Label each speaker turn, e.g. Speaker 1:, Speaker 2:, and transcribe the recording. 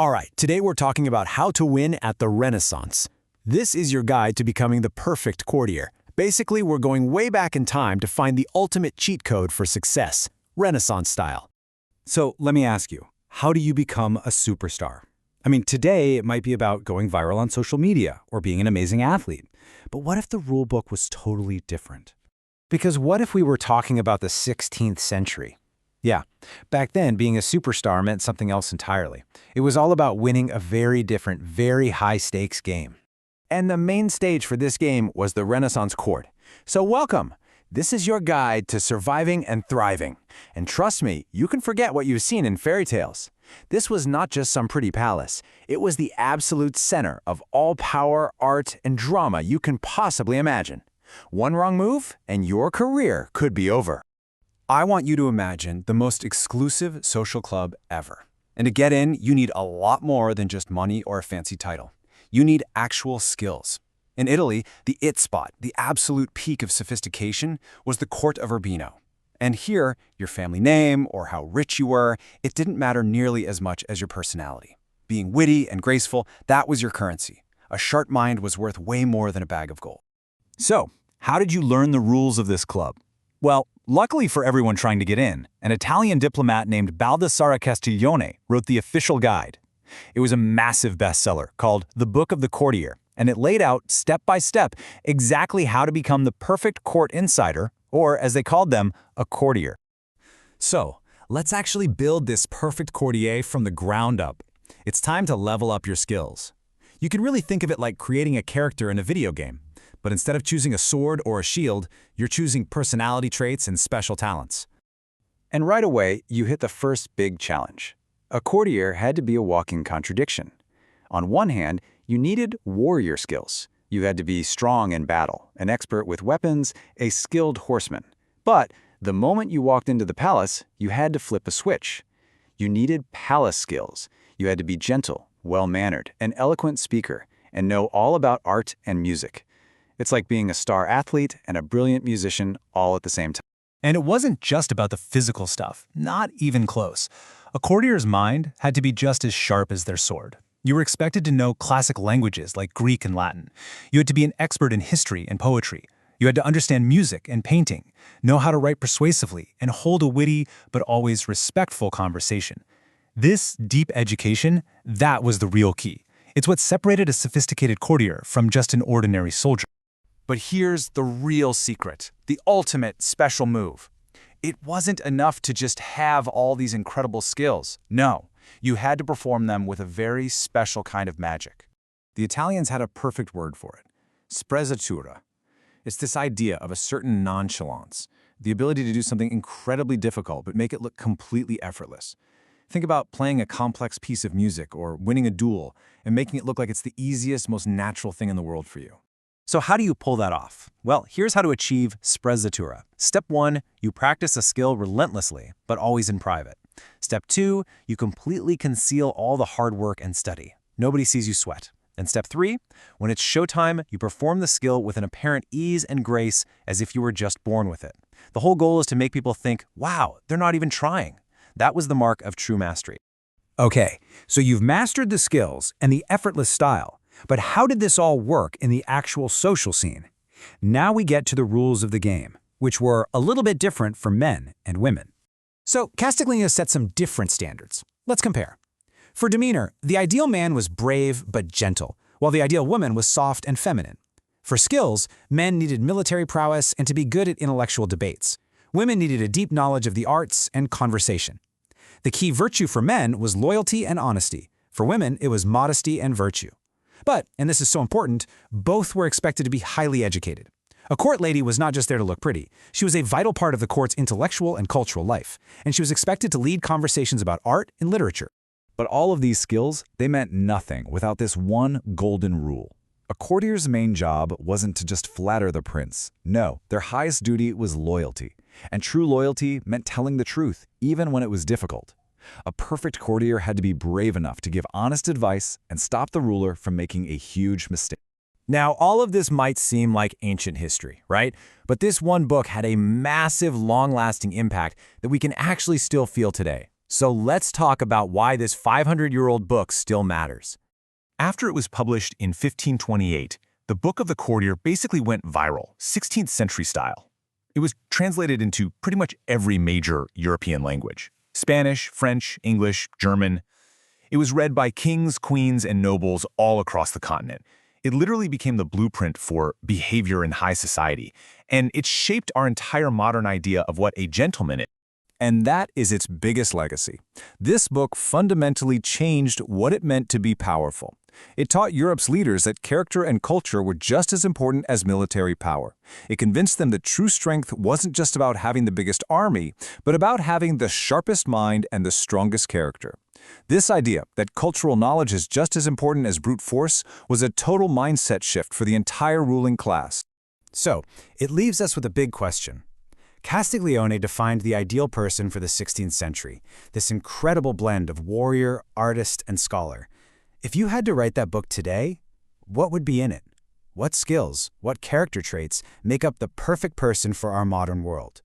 Speaker 1: All right, today we're talking about how to win at the Renaissance. This is your guide to becoming the perfect courtier. Basically, we're going way back in time to find the ultimate cheat code for success, Renaissance style.
Speaker 2: So let me ask you, how do you become a superstar? I mean, today it might be about going viral on social media or being an amazing athlete. But what if the rule book was totally different?
Speaker 3: Because what if we were talking about the 16th century? Yeah, back then being a superstar meant something else entirely. It was all about winning a very different, very high-stakes game. And the main stage for this game was the Renaissance court. So welcome! This is your guide to surviving and thriving. And trust me, you can forget what you've seen in fairy tales. This was not just some pretty palace. It was the absolute center of all power, art, and drama you can possibly imagine. One wrong move, and your career could be over.
Speaker 2: I want you to imagine the most exclusive social club ever. And to get in, you need a lot more than just money or a fancy title. You need actual skills. In Italy, the it spot, the absolute peak of sophistication, was the court of Urbino. And here, your family name or how rich you were, it didn't matter nearly as much as your personality. Being witty and graceful, that was your currency. A sharp mind was worth way more than a bag of gold.
Speaker 4: So, how did you learn the rules of this club? Well, luckily for everyone trying to get in, an Italian diplomat named Baldassare Castiglione wrote the official guide. It was a massive bestseller called The Book of the Courtier, and it laid out, step by step, exactly how to become the perfect court insider, or as they called them, a courtier.
Speaker 2: So, let's actually build this perfect courtier from the ground up. It's time to level up your skills. You can really think of it like creating a character in a video game. But instead of choosing a sword or a shield, you're choosing personality traits and special talents.
Speaker 3: And right away, you hit the first big challenge. A courtier had to be a walking contradiction. On one hand, you needed warrior skills. You had to be strong in battle, an expert with weapons, a skilled horseman. But the moment you walked into the palace, you had to flip a switch. You needed palace skills. You had to be gentle, well-mannered, an eloquent speaker, and know all about art and music. It's like being a star athlete and a brilliant musician all at the same time.
Speaker 4: And it wasn't just about the physical stuff, not even close. A courtier's mind had to be just as sharp as their sword. You were expected to know classic languages like Greek and Latin. You had to be an expert in history and poetry. You had to understand music and painting, know how to write persuasively, and hold a witty but always respectful conversation. This deep education, that was the real key. It's what separated a sophisticated courtier from just an ordinary soldier.
Speaker 2: But here's the real secret, the ultimate special move. It wasn't enough to just have all these incredible skills. No, you had to perform them with a very special kind of magic. The Italians had a perfect word for it, sprezzatura. It's this idea of a certain nonchalance, the ability to do something incredibly difficult but make it look completely effortless. Think about playing a complex piece of music or winning a duel and making it look like it's the easiest, most natural thing in the world for you. So how do you pull that off? Well, here's how to achieve sprezzatura. Step 1, you practice a skill relentlessly, but always in private. Step 2, you completely conceal all the hard work and study. Nobody sees you sweat. And step 3, when it's showtime, you perform the skill with an apparent ease and grace as if you were just born with it. The whole goal is to make people think, wow, they're not even trying. That was the mark of true mastery.
Speaker 4: Okay, so you've mastered the skills and the effortless style. But how did this all work in the actual social scene? Now we get to the rules of the game, which were a little bit different for men and women.
Speaker 1: So Castiglione set some different standards. Let's compare. For demeanor, the ideal man was brave but gentle, while the ideal woman was soft and feminine. For skills, men needed military prowess and to be good at intellectual debates. Women needed a deep knowledge of the arts and conversation. The key virtue for men was loyalty and honesty. For women, it was modesty and virtue. But, and this is so important, both were expected to be highly educated. A court lady was not just there to look pretty. She was a vital part of the court's intellectual and cultural life, and she was expected to lead conversations about art and literature.
Speaker 5: But all of these skills, they meant nothing without this one golden rule. A courtier's main job wasn't to just flatter the prince. No, their highest duty was loyalty. And true loyalty meant telling the truth, even when it was difficult. A perfect courtier had to be brave enough to give honest advice and stop the ruler from making a huge mistake.
Speaker 1: Now, all of this might seem like ancient history, right? But this one book had a massive, long-lasting impact that we can actually still feel today.
Speaker 3: So let's talk about why this 500-year-old book still matters.
Speaker 4: After it was published in 1528, the Book of the Courtier basically went viral, 16th century style. It was translated into pretty much every major European language: Spanish, French, English, German. It was read by kings, queens, and nobles all across the continent. It literally became the blueprint for behavior in high society, and it shaped our entire modern idea of what a gentleman is.
Speaker 5: And that is its biggest legacy. This book fundamentally changed what it meant to be powerful. It taught Europe's leaders that character and culture were just as important as military power. It convinced them that true strength wasn't just about having the biggest army, but about having the sharpest mind and the strongest character. This idea that cultural knowledge is just as important as brute force was a total mindset shift for the entire ruling class.
Speaker 1: So, it leaves us with a big question. Castiglione defined the ideal person for the 16th century, this incredible blend of warrior, artist, and scholar. If you had to write that book today, what would be in it? What skills, what character traits make up the perfect person for our modern world?